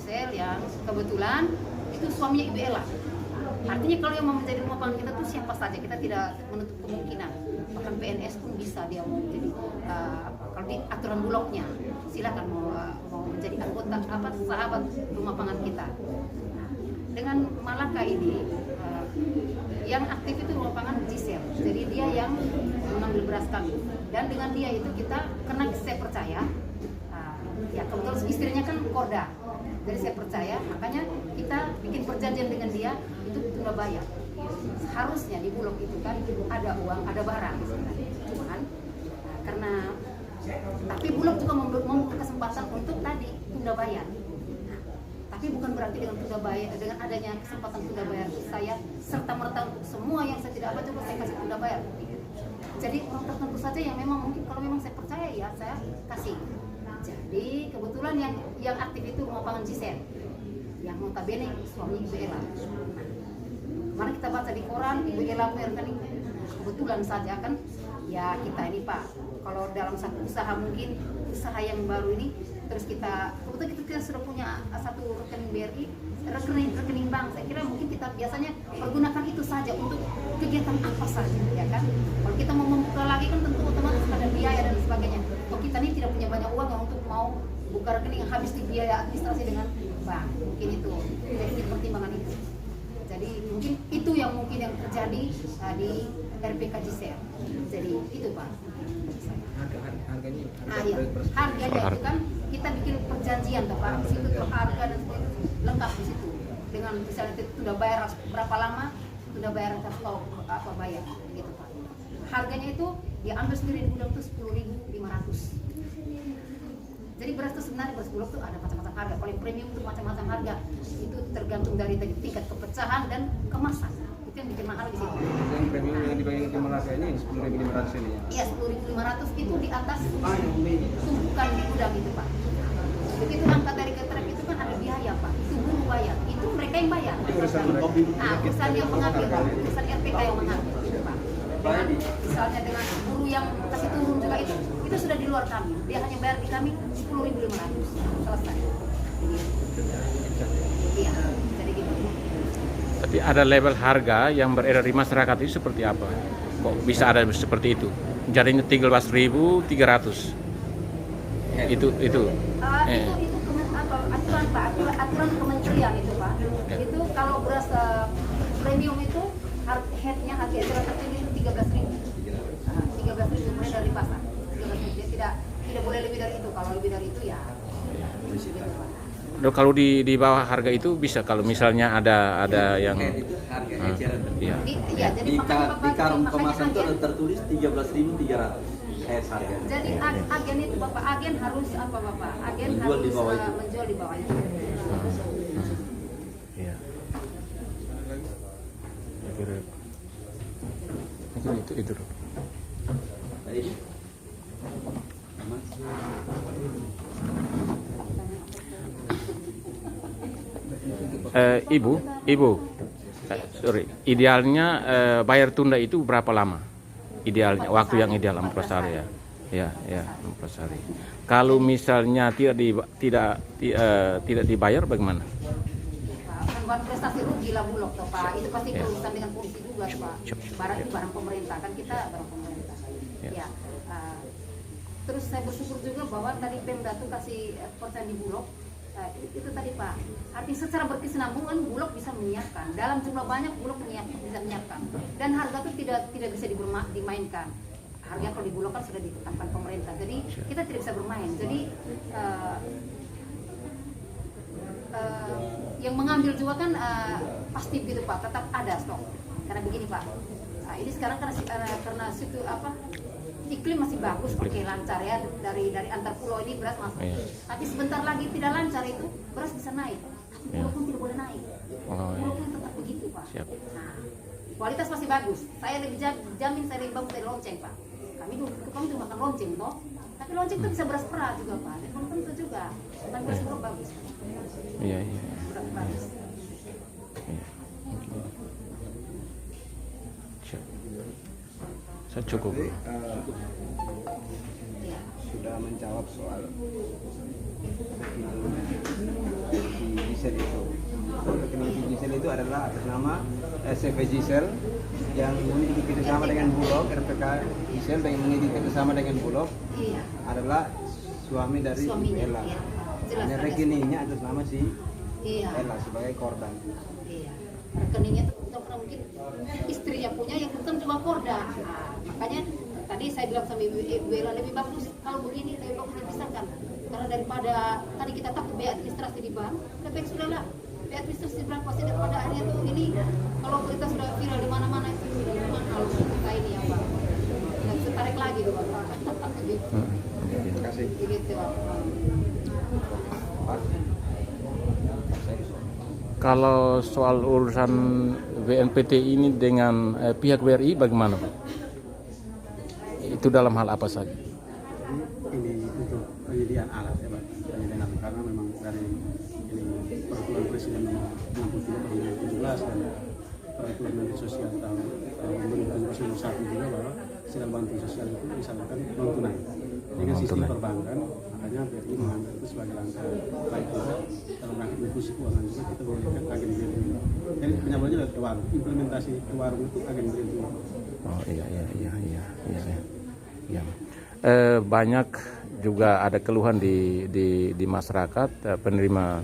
Gisel yang kebetulan itu suaminya Ibu Ella. Artinya kalau yang mau menjadi rumah pangan kita tuh siapa saja, kita tidak menutup kemungkinan. Bahkan PNS pun bisa dia mau menjadi kalau di aturan Bulognya silakan mau menjadi anggota sahabat rumah pangan kita. Nah, dengan Malaka ini yang aktif itu rumah pangan Gisel. Jadi dia yang mengambil beras kami. Dan dengan dia itu kita, karena saya percaya, ya kebetulan istrinya kan Korda. Jadi saya percaya, makanya kita bikin perjanjian dengan dia itu tunda bayar. Harusnya di Bulog itu kan ada uang, ada barang sebenarnya. Cuman karena tapi Bulog juga membuka kesempatan untuk tadi tunda bayar. Nah, tapi bukan berarti dengan tunda bayar, dengan adanya kesempatan tunda bayar saya serta merta untuk semua yang saya tidak apa coba saya kasih tunda bayar. Jadi orang tertentu saja yang memang mungkin kalau memang saya percaya ya saya kasih. Jadi kebetulan yang aktif itu rumah pangan Gisel, yang notabene suami Ibu Ella. Nah, kemarin kita baca di koran Ibu Ella kan kebetulan saja kan ya kita ini Pak, kalau dalam satu usaha mungkin usaha yang baru ini terus kebetulan kita sudah punya satu rekening BRI, rekening bank. Saya kira mungkin kita biasanya pergunakan itu saja untuk kegiatan apa saja ya kan. Kalau kita mau membuka lagi kan tentu otomatis ada biaya dan sebagainya. Kalau kita ini tidak punya banyak uang yang untuk mau buka rekening yang habis di biaya administrasi dengan bank, mungkin itu jadi pertimbangan itu. Jadi mungkin itu yang terjadi di RPK Gisel. Jadi itu Pak. Harganya itu kan kita bikin perjanjian tuh Pak. Di situ tuh harga dan sebagainya lengkap di situ. Dengan misalnya itu sudah bayar berapa lama, sudah bayar harus tahu apa bayar gitu Pak. Harganya itu diambil sendiri di Bulog itu 10.500. Jadi beras itu sebenarnya beras Bulog itu ada macam-macam harga. Kalau yang premium itu macam-macam harga. Itu tergantung dari tingkat kepecahan dan kemasan. Itu yang bikin mahal di situ. Yang premium yang dibayangin ke Malaka ini 10.500 ini ya? Iya 10.500 itu di atas tumpukan di gudang itu Pak. Begitu angkat dari ketrek itu kan ada biaya Pak. Itu buruh bayar. Itu mereka yang bayar. Itu urusan mereka. Nah, urusan yang mengambil, urusan RPK yang mengambil gitu, Pak. Dengan, misalnya dengan buruh yang kasih turun juga itu sudah di luar kami. Dia hanya bayar di kami 10.500. Selesai. Iya, jadi gitu. Tapi ada label harga yang beredar di masyarakat itu seperti apa? Kok bisa ada seperti itu? Jadinya 13.300. Itu aturan Pak, aturan kementerian itu Pak. Ya. Itu kalau beras premium itu headnya harga eceran tertinggi itu 13.000. 13.000 mulai dari pasar. 13.000. Dia tidak boleh lebih dari itu. Kalau lebih dari itu ya. Gitu, Pak. Kalau di bawah harga itu bisa kalau misalnya ada yang harga eceran. Iya. Jadi Di karung kemasan itu ada tertulis 13.300 harga. Jadi agen itu Bapak, agen harus apa Bapak? Agen Menjual harus di bawah itu. menjual di bawahnya. Iya. Itu. Tadi Ibu, sorry. Idealnya bayar tunda itu berapa lama? Idealnya, waktu yang ideal 14 hari ya. Ya, 14 hari. Kalau misalnya tidak dibayar bagaimana? Buat prestasi rugi lah Bulog toh Pak. Itu pasti berurusan dengan polisi juga Pak. Barang itu barang pemerintah kan kita barang pemerintah. Ya. Terus saya bersyukur juga bahwa tadi Pemda tuh kasih persen di Bulog. Itu tadi Pak. Artinya secara berkesinambungan Bulog bisa menyiapkan. Dalam jumlah banyak Bulog bisa menyiapkan. Dan harga itu tidak bisa dimainkan. Harga kalau di Bulog kan sudah ditetapkan pemerintah. Jadi kita tidak bisa bermain. Jadi yang mengambil juga kan pasti gitu Pak, tetap ada stok. Karena begini Pak, ini sekarang karena situ iklim masih bagus, oke lancar ya dari antar pulau ini beras masuk. Tapi sebentar lagi tidak lancar itu beras bisa naik, tapi pulau pun tidak boleh naik. Pulau pun tetap begitu Pak. Nah, kualitas masih bagus. Saya lebih jamin saya lebih bagus dari lonceng Pak. Kami tuh makan lonceng toh, tapi lonceng itu bisa beras perah juga Pak. Dan belum tentu juga, tapi beras Bulog bagus. Iya. Beras bagus. Saya cukup. Sudah menjawab soal di Gisel itu. Rekening V Gisel itu adalah atas nama SV Gisel yang memiliki kerjasama dengan Bulog, RPK Gisel yang memiliki kerjasama dengan Bulog Iya. adalah suami dari Suaminya, Ella. iya. Jelas Dan ada. rekeningnya atas nama si Iya. Ella sebagai korban. Iya. Rekeningnya tuh karena mungkin istrinya punya yang kebetulan cuma Korda. Nah, makanya tadi saya bilang sama Ibu Ella, lebih bagus kalau begini, lebih bagus dipisahkan. Karena daripada tadi kita takut biaya administrasi di bank, lebih baik sudahlah biaya administrasi di bank pasti daripada akhirnya tuh ini kalau berita sudah viral di mana-mana itu kalau kita ini ya Pak. Nggak bisa tarik lagi tuh Pak. Gitu. Terima kasih. Gitu Pak. Pak. Kalau soal urusan BNPT ini dengan pihak BRI bagaimana Pak? Itu dalam hal apa saja? Ini untuk penyediaan alat ya Pak, penyediaan alat karena memang dari ini peraturan Presiden nomor 63 tahun 2017 dan peraturan Menteri Sosial tahun 2021 juga bahwa silang bantuan sosial itu disalurkan non tunai dengan sistem Non-tunai. perbankan. Makanya BRI mengambil itu sebagai langkah baik juga dalam rangka inklusi keuangan juga kita memiliki agen BRI. Jadi penyambungnya dari warung, implementasi ke warung itu agen BRI. Oh iya. Banyak juga ada keluhan di masyarakat penerima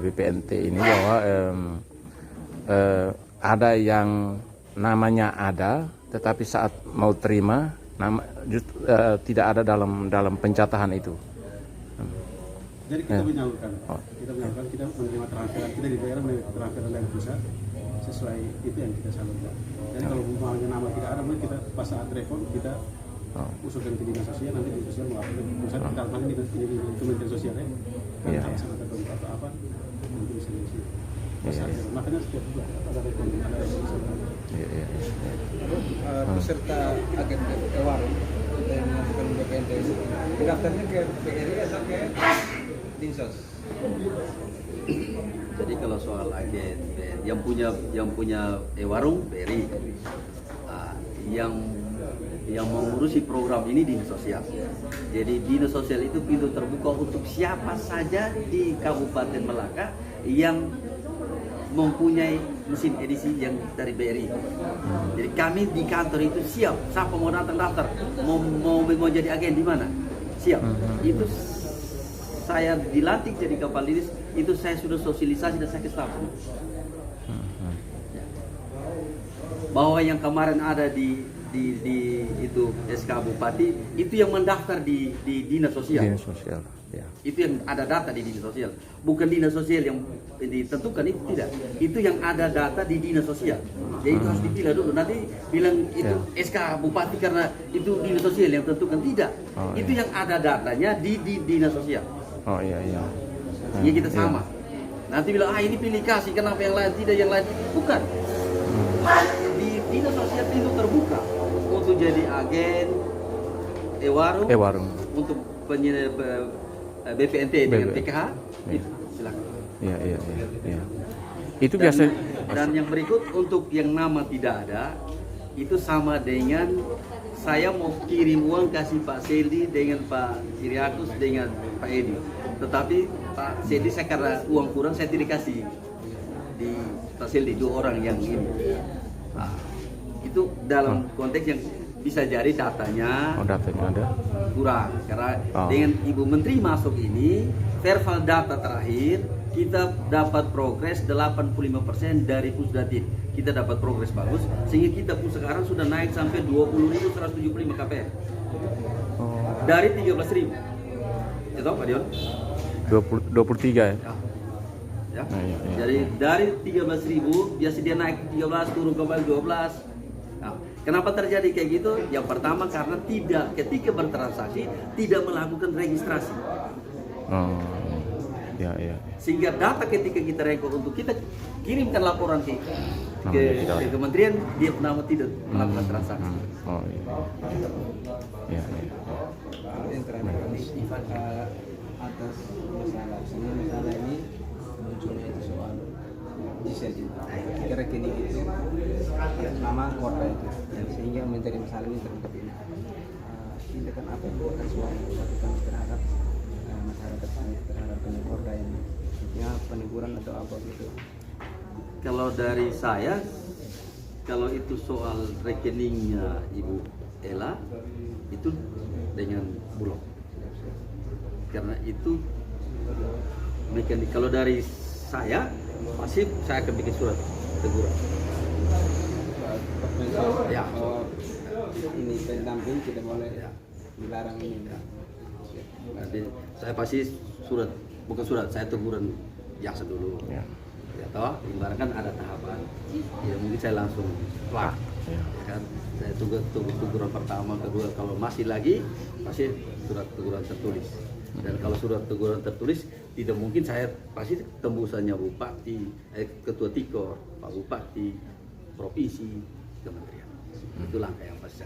BPNT ini bahwa ada yang namanya ada, tetapi saat mau terima tidak ada dalam pencatahan itu. Jadi kita menyalurkan, kita menerima transferan, kita di daerah menerima transferan dari pusat sesuai itu yang kita salurkan. Jadi kalau umpamanya nama tidak ada, maka kita pas saat telepon kita usulkan ke dinas sosial, nanti dinas sosial melakukan pusat kita paling di Kementerian Sosial ya. Iya. Kalau sangat ada apa nanti bisa diisi. Makanya setiap bulan ada telepon, ada SMS. Iya. Peserta agen warung yang melakukan BPNT itu daftarnya ke BRI atau ke Dinsos? Jadi kalau soal agen yang punya warung BRI, yang mengurusi program ini dinas sosial. Jadi dinas sosial itu pintu terbuka untuk siapa saja di Kabupaten Melaka yang mempunyai mesin edisi yang dari BRI. Jadi kami di kantor itu siap, siapa mau datang daftar, mau jadi agen di mana, siap. Itu saya dilantik jadi kepala dinas, itu saya sudah sosialisasi dan saya ke staf. Bahwa yang kemarin ada di itu SK Bupati itu yang mendaftar di dinas sosial. Dinas sosial. Ya. Itu yang ada data di dinas sosial, bukan dinas sosial yang ditentukan, itu tidak. Itu yang ada data di dinas sosial. Jadi itu harus dipilih dulu. Nanti bilang itu SK Bupati karena itu dinas sosial yang tentukan, tidak. Itu yang ada datanya di dinas sosial. Oh iya. Ya kita sama. Nanti bilang ini pilih kasih, kenapa yang lain tidak, yang lain bukan. Di dinas sosial itu terbuka untuk jadi agen warung, untuk BPNT dengan PKH, itu silakan. Iya. Itu biasa. Dan yang berikut untuk yang nama tidak ada, itu sama dengan saya mau kirim uang kasih Pak Seldi dengan Pak Iriakus dengan Pak Edi. Tetapi Pak Seldi saya karena uang kurang saya tidak kasih di Pak Seldi, 2 orang yang ini. Nah, itu dalam konteks yang bisa jadi datanya Datanya ada. kurang karena dengan Ibu Menteri masuk ini verbal data terakhir kita dapat progres 85% dari Pusdatin, kita dapat progres bagus sehingga kita pun sekarang sudah naik sampai 20.175 KPR dari 13.000. Ya tahu Pak Dion? 23 ya. Ya. Iya. Jadi dari 13.000 biasa dia naik 13 turun kembali 12. Nah, kenapa terjadi kayak gitu? Yang pertama karena ketika bertransaksi tidak melakukan registrasi. Iya. Sehingga data ketika kita rekod untuk kita kirimkan laporan ke kementerian, dia nama tidak melakukan transaksi. Oh iya. Yang terakhir atas masalah ini munculnya itu soal Gisel itu rekening itu atas nama Korda itu sehingga menjadi masalah ini terungkap ini. Tindakan apa yang akan suami lakukan terhadap masyarakat terhadap Korda ini? Artinya peneguran atau apa gitu? Kalau dari saya, kalau itu soal rekeningnya Ibu Ella itu dengan Bulog, karena itu mekanik. Kalau dari saya pasti saya akan bikin surat teguran. Ya. Ini pendamping tidak boleh dilarang ini. Nanti saya pasti bukan surat, saya teguran jaksa dulu. Ya. Ya toh, ibarat kan ada tahapan. Ya mungkin saya langsung plak. Ya. Ya kan, saya tunggu teguran pertama, kedua, kalau masih lagi pasti surat teguran tertulis. Dan kalau surat teguran tertulis tidak mungkin saya pasti tembusannya Bupati, Ketua Tikor, Pak Bupati, Provinsi, Kementerian. Itu langkah yang pasti.